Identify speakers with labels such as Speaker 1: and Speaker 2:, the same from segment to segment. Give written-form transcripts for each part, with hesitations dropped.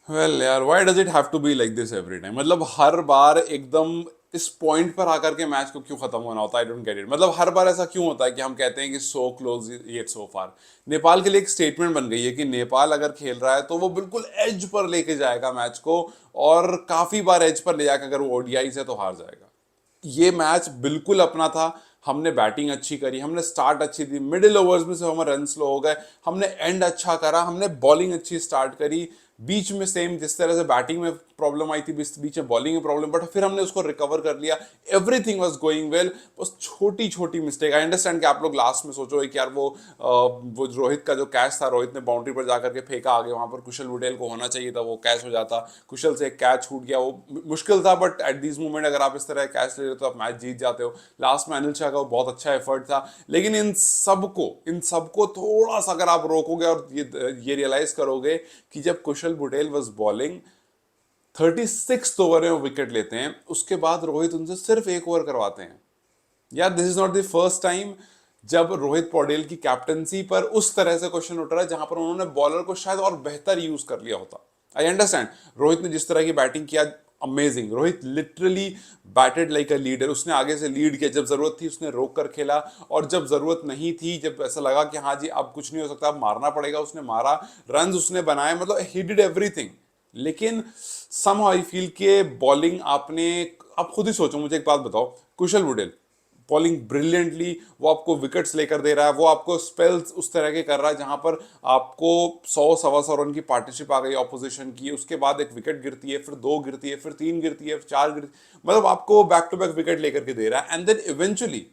Speaker 1: Well यार, why does it have to be like this every time? मतलब हर बार एकदम इस पॉइंट पर आकर के मैच को क्यों खत्म होना होता है? I don't get it. मतलब हर बार ऐसा क्यों होता है कि हम कहते हैं कि सो क्लोज येट सो फार? नेपाल के लिए एक स्टेटमेंट बन गई है कि नेपाल अगर खेल रहा है तो वो बिल्कुल एज पर लेके जाएगा मैच को, और काफी बार एज पर ले जाकर अगर वो ओडीआई से तो हार जाएगा। ये मैच बिल्कुल अपना था। हमने बैटिंग अच्छी करी, हमने स्टार्ट अच्छी दी, मिडिल ओवर्स में से हमारे रन स्लो हो गए, हमने एंड अच्छा करा, हमने बॉलिंग अच्छी स्टार्ट करी। बीच में सेम जिस तरह से बैटिंग में प्रॉब्लम आई थी, बीच में बॉलिंग में प्रॉब्लम, बट फिर हमने उसको रिकवर कर लिया। Everything was going well. बस छोटी छोटी मिस्टेक। आई अंडरस्टैंड कि आप लोग लास्ट में सोचो कि यार वो रोहित का जो कैच था, रोहित ने बाउंड्री पर जाकर के फेंका आगे, वहां पर कुशल बुटेल को होना चाहिए था, वो कैच हो जाता। कुशल से एक कैच छूट गया, वो मुश्किल था, बट एट दिस मोमेंट अगर आप इस तरह कैच ले रहे हो तो आप मैच जीत जाते हो। लास्ट में अनिल शाह का बहुत अच्छा एफर्ट था। लेकिन इन सबको थोड़ा सा अगर आप रोकोगे और ये रियलाइज करोगे कि जब कुशल बुटेल वॉज बॉलिंग, 36 ओवर में विकेट लेते हैं, उसके बाद रोहित उनसे सिर्फ एक ओवर करवाते हैं। यार this is not the first time जब रोहित पौडेल की कैप्टनसी पर उस तरह से क्वेश्चन उठ रहा है, जहां पर उन्होंने बॉलर को शायद और बेहतर यूज कर लिया होता। आई अंडरस्टैंड रोहित ने जिस तरह की बैटिंग किया, amazing. Rohit literally batted like a leader. उसने आगे से लीड किया, जब जरूरत थी उसने रोक कर खेला, और जब जरूरत नहीं थी, जब ऐसा लगा कि हाँ जी अब कुछ नहीं हो सकता, अब मारना पड़ेगा, उसने मारा। रन उसने बनाए, मतलब ही डिड एवरीथिंग। लेकिन समहाउ आई फील के बॉलिंग आपने, आप खुद ही सोचो, मुझे एक बात बताओ, कुशल बुटेल बॉलिंग ब्रिलियंटली, वो आपको विकेट्स लेकर दे रहा है, वो आपको स्पेल्स उस तरह के कर रहा है जहां पर आपको 100 सवा 100 रन की पार्टनरशिप आ गई ऑपोजिशन की, उसके बाद एक विकेट गिरती है, फिर दो गिरती है, फिर तीन गिरती है, फिर चार गिरती, मतलब आपको बैक टू बैक विकेट लेकर के दे रहा है। एंड देन इवेंचुअली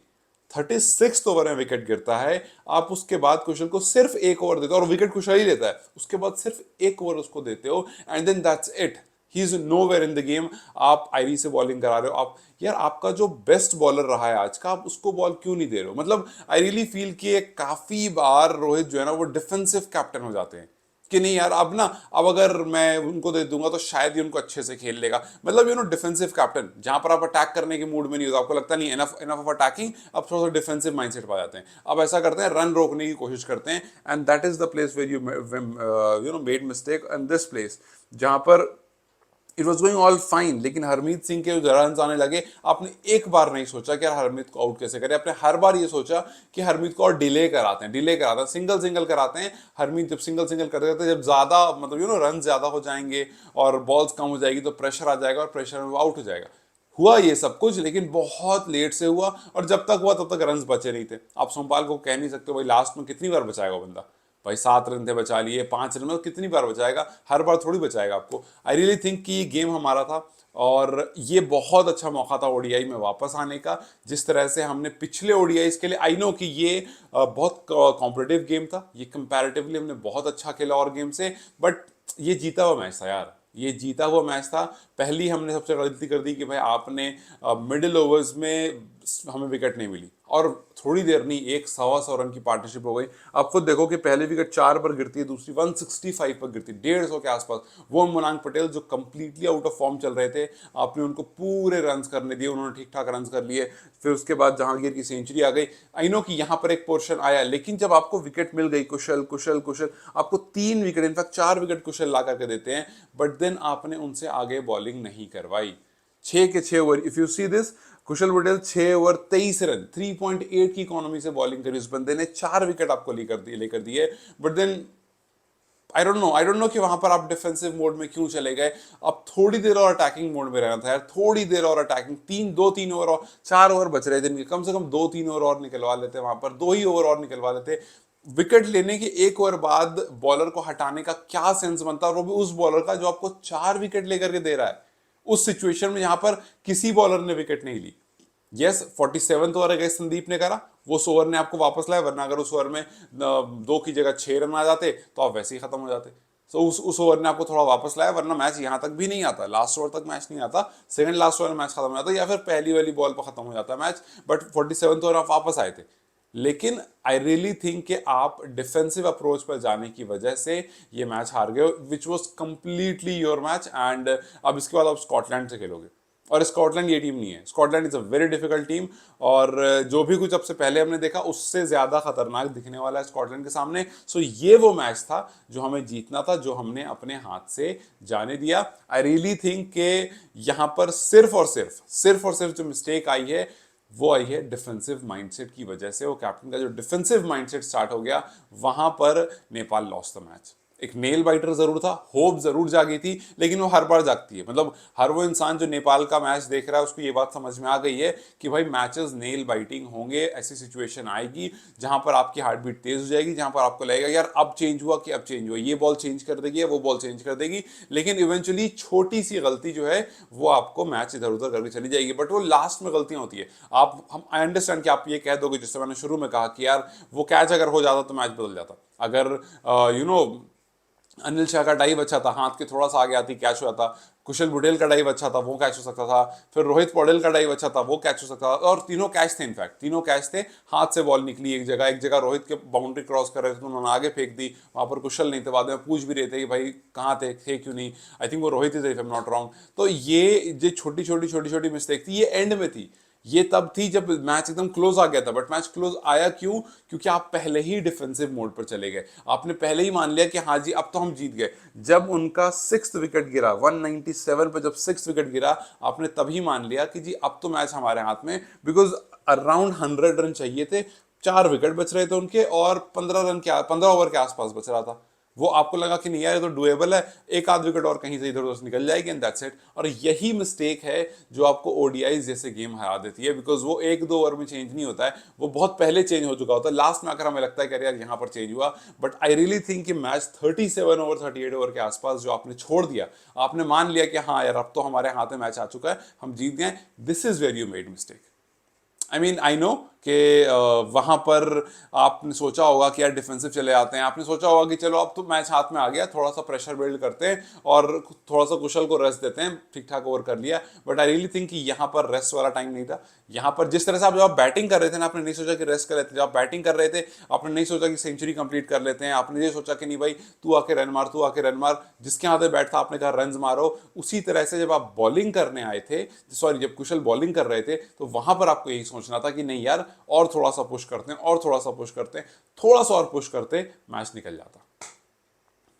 Speaker 1: 36 ओवर में विकेट गिरता है। आप उसके बाद कुशल को सिर्फ एक ओवर देते हो, और विकेट कुशल ही लेता है, उसके बाद सिर्फ एक ओवर उसको देते हो, and then that's it. He is nowhere in the game. आप आईवी से बॉलिंग करा रहे हो, आप यार आपका जो बेस्ट बॉलर रहा है आज का, आप उसको बॉल क्यों नहीं दे रहे हो? मतलब आई रियली फील कि काफी बार रोहित जो है ना वो डिफेंसिव कैप्टन हो जाते हैं कि नहीं यार अब ना, अब अगर मैं उनको दे दूंगा तो शायद ही उनको अच्छे से खेल लेगा। मतलब डिफेंसिव कैप्टन, जहां पर आप अटैक करने के मूड में नहीं होता, आपको लगता नहीं एनफ एनफ ऑफ अटैकिंग, अब थोड़ा सा डिफेंसिव माइंडसेट पा जाते हैं। अब ऐसा करते हैं, रन रोकने की कोशिश करते हैं, and that is the place where you made mistake in this place, जहां पर it was going all fine. लेकिन हरमीत सिंह के जो रन आने लगे, आपने एक बार नहीं सोचा कि यार हरमीत को आउट कैसे करें। आपने हर बार ये सोचा कि हरमीत को और डिले कराते हैं, सिंगल सिंगल कराते हैं। हरमीत जब सिंगल सिंगल करते करते जब ज्यादा मतलब रन ज्यादा हो जाएंगे और बॉल्स कम हो जाएगी, तो प्रेशर आ जाएगा, और प्रेशर में वो आउट हो जाएगा। हुआ ये सब कुछ, लेकिन बहुत लेट से हुआ, और जब तक हुआ तब तक रन बचे नहीं थे। आप सोमपाल को कह नहीं सकते भाई लास्ट में कितनी बार बचाएगा वो बंदा। भाई 7 रन थे, बचा लिए, 5 रन में कितनी बार बचाएगा? हर बार थोड़ी बचाएगा आपको। आई रियली थिंक कि ये गेम हमारा था, और ये बहुत अच्छा मौका था ओडीआई में वापस आने का। जिस तरह से हमने पिछले ओडीआईज के लिए, आई नो कि ये बहुत कॉम्पिटिटिव गेम था, ये कंपैरेटिवली हमने बहुत अच्छा खेला और गेम से, बट ये जीता हुआ मैच था यार, ये जीता हुआ मैच था। पहली हमने सबसे गलती कर दी कि भाई आपने मिडिल ओवर्स में हमें विकेट नहीं मिली, और थोड़ी देर नहीं, 1 सवा 100 रन की पार्टनरशिप हो गई। आप खुद देखो कि पहली विकेट 4 पर गिरती है, दूसरी 165 पर गिरती है, 150 के आसपास। वो मुनांग पटेल जो कंप्लीटली आउट ऑफ फॉर्म चल रहे थे, आपने उनको पूरे रन करने दिए, उन्होंने ठीक ठाक रन कर लिए। फिर उसके बाद जहांगीर की सेंचुरी आ गई। आई नो कि यहाँ पर एक पोर्शन आया, लेकिन जब आपको विकेट मिल गई, कुशल कुशल कुशल, आपको 3 विकेट, इनफैक्ट 4 विकेट कुशल ला करके देते हैं, बट देन आपने उनसे आगे बॉलिंग नहीं करवाई। 6 के 6 over, if you see this, Kusal Patel 6 over 23 run, 3.8 की इकोनॉमी से बॉलिंग करी उस बंदे ने, 4 विकेट आपको लेकर दिए। But then I don't know कि वहां पर आप डिफेंसिव मोड में क्यों चले गए। अब थोड़ी देर और अटैकिंग मोड में रहना था यार, थोड़ी देर और अटैकिंग, 2-3 ओवर और 4 ओवर बच रहे थे इनके, कम से कम 2-3 ओवर और निकलवा लेते, वहां पर 2 ही ओवर और निकलवा लेते। विकेट लेने के 1 ओवर बाद बॉलर को हटाने का क्या सेंस बनता है, और वो भी उस बॉलर का जो आपको 4 विकेट लेकर के दे रहा है, उस सिचुएशन में जहां पर किसी बॉलर ने विकेट नहीं ली। यस, 47th ओवर अगर संदीप ने करा, वो उस ओवर ने आपको वापस लाया, वरना अगर उस ओवर में 2 की जगह 6 रन आ जाते तो आप वैसे ही खत्म हो जाते। तो उस ओवर ने आपको थोड़ा वापस लाया, वरना मैच यहां तक भी नहीं आता, लास्ट ओवर तक मैच नहीं आता, सेकंड लास्ट ओवर में मैच खत्म हो जाता, या फिर पहली वाली बॉल पर खत्म हो जाता मैच। बट 47th ओवर आप वापस आए थे। लेकिन आई रियली थिंक कि आप डिफेंसिव अप्रोच पर जाने की वजह से ये मैच हार गए, which was completely your match. And अब इसके बाद आप स्कॉटलैंड से खेलोगे, और स्कॉटलैंड ये टीम नहीं है। Scotland is a very difficult team, और जो भी कुछ अब से पहले हमने देखा उससे ज्यादा खतरनाक दिखने वाला है स्कॉटलैंड के सामने। सो ये वो मैच था जो हमें जीतना था, जो हमने अपने हाथ से जाने दिया। आई रियली थिंक के यहां पर सिर्फ और सिर्फ जो मिस्टेक आई है वो आई है डिफेंसिव माइंडसेट की वजह से। वो कैप्टन का जो डिफेंसिव माइंडसेट स्टार्ट हो गया, वहां पर नेपाल लॉस्ट द मैच। एक नेल बाइटर जरूर था, होप जरूर जागी थी, लेकिन वो हर बार जागती है। मतलब हर वो इंसान जो नेपाल का मैच देख रहा है उसको ये बात समझ में आ गई है कि भाई मैचेस नेल बाइटिंग होंगे। ऐसी सिचुएशन आएगी जहां पर आपकी हार्ट बीट तेज हो जाएगी, जहां पर आपको लगेगा यार अब चेंज हुआ कि अब चेंज हुआ, ये बॉल चेंज कर देगी या वो बॉल चेंज कर देगी। लेकिन इवेंचुअली छोटी सी गलती जो है वो आपको मैच इधर उधर करके चली जाएगी, बट वो लास्ट में गलतियां होती है। आप हम आई अंडरस्टैंड कि आप ये कह दोगे, जिससे मैंने शुरू में कहा कि यार वो कैच अगर हो जाता तो मैच बदल जाता। अगर अनिल शाह का डाइव अच्छा था, हाथ के थोड़ा सा आगे आती कैच हो जाता। कुशल बुटेल का डाइव अच्छा था, वो कैच हो सकता था। फिर रोहित पौडेल का डाइव अच्छा था, वो कैच हो सकता था। और तीनों कैच थे, इनफैक्ट तीनों कैच थे। हाथ से बॉल निकली एक जगह रोहित के बाउंड्री क्रॉस कर रहे थे तो उन्होंने आगे फेंक दी, वहां पर कुशल नहीं थे। बाद में पूछ भी रहे थे कि भाई कहाँ थे क्यों नहीं। आई थिंक वो रोहित ही थे, if I am not wrong. तो ये छोटी छोटी मिस्टेक थी, ये एंड में थी। ये तब थी जब मैच एकदम क्लोज आ गया था। बट मैच क्लोज आया क्यों? क्योंकि आप पहले ही डिफेंसिव मोड पर चले गए। आपने पहले ही मान लिया कि हाँ जी अब तो हम जीत गए। जब उनका 6th विकेट गिरा 197 पे, जब 6th विकेट गिरा, आपने तभी मान लिया कि जी अब तो मैच हमारे हाथ में। बिकॉज अराउंड 100 रन चाहिए थे, 4 विकेट बच रहे थे उनके, और 15 ओवर के आसपास बच रहा था। वो आपको लगा कि नहीं यार ये तो डुएबल है, एक आध विकेट और कहीं से इधर उधर निकल जाएगी एंड दैट्स इट। और यही मिस्टेक है जो आपको ओडीआईज जैसे गेम हरा देती है, बिकॉज वो 1-2 ओवर में चेंज नहीं होता है, वो बहुत पहले चेंज हो चुका होता है। लास्ट में आकर हमें लगता है कि यार यहाँ पर चेंज हुआ। बट आई रियली थिंक कि मैच 37 ओवर 38 ओवर के आसपास जो आपने छोड़ दिया, आपने मान लिया कि हाँ यार अब तो हमारे हाथ में मैच आ चुका है, हम जीत गए। This is where you made mistake. I mean I know कि वहां पर आपने सोचा होगा कि यार डिफेंसिव चले आते हैं, आपने सोचा होगा कि चलो अब तो मैच हाथ में आ गया, थोड़ा सा प्रेशर बिल्ड करते हैं और थोड़ा सा कुशल को रेस्ट देते हैं, ठीक ठाक ओवर कर लिया। बट आई रियली थिंक कि यहाँ पर रेस्ट वाला टाइम नहीं था। यहाँ पर जिस तरह से आप जब आप बैटिंग कर रहे थे ना, आपने नहीं सोचा कि रेस्ट कर लेते। जब आप बैटिंग कर रहे थे आपने नहीं सोचा कि सेंचुरी कंप्लीट कर लेते हैं, आपने ये सोचा कि नहीं भाई तू आके रन मार, तू आके रन मार, जिसके हाथ में बैट था आपने कहा रन मारो। उसी तरह से जब आप बॉलिंग करने आए थे, सॉरी जब कुशल बॉलिंग कर रहे थे, तो वहां पर आपको यही सोचना था कि नहीं यार और थोड़ा सा पुश करते हैं, और थोड़ा सा पुश करते हैं, थोड़ा सा और पुश करते, मैच निकल जाता।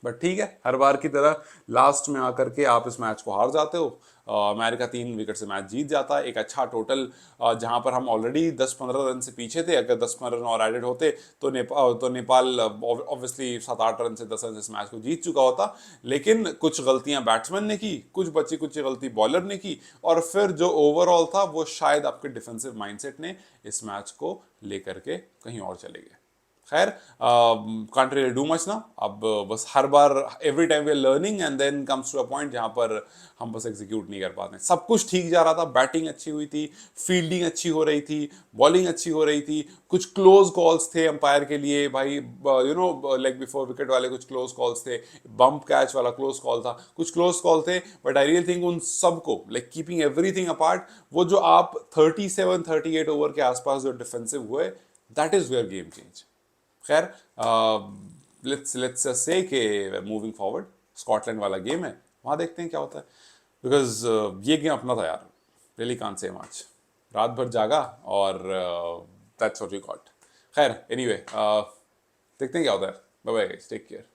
Speaker 1: बट ठीक है, हर बार की तरह लास्ट में आकर के आप इस मैच को हार जाते हो। अमेरिका 3 विकेट से मैच जीत जाता है। एक अच्छा टोटल, जहां पर हम ऑलरेडी 10-15 रन से पीछे थे, अगर 10-15 रन और एडेड होते तो नेपाल ऑब्वियसली 7-8 रन से 10 रन से इस मैच को जीत चुका होता। लेकिन कुछ गलतियां बैट्समैन ने की, कुछ बची कुछ गलती बॉलर ने की, और फिर जो ओवरऑल था वो शायद आपके डिफेंसिव माइंडसेट ने इस मैच को लेकर के कहीं और चले गए। खैर, कांट रियली डू मच ना। अब बस हर बार every time we are learning and then comes to a point जहां पर हम बस एग्जीक्यूट नहीं कर पाते। सब कुछ ठीक जा रहा था, बैटिंग अच्छी हुई थी, फील्डिंग अच्छी हो रही थी, बॉलिंग अच्छी हो रही थी, कुछ क्लोज कॉल्स थे अंपायर के लिए भाई, लेग बिफोर विकेट वाले कुछ क्लोज कॉल्स थे, बम्प कैच वाला क्लोज कॉल था, कुछ क्लोज कॉल थे। बट आई रियली थिंक उन सबको, लाइक कीपिंग एवरीथिंग अपार्ट, वो जो आप 37-38 ओवर के आसपास जो डिफेंसिव हुए, that is where game change. खैर, लेट्स से कि मूविंग फॉरवर्ड स्कॉटलैंड वाला गेम है, वहां देखते हैं क्या होता है। बिकॉज ये गेम अपना था यार, रियली कांट से मच। रात भर जागा और दैट्स व्हाट वी गॉट। खैर एनीवे, देखते हैं क्या होता है। Bye bye guys, take care.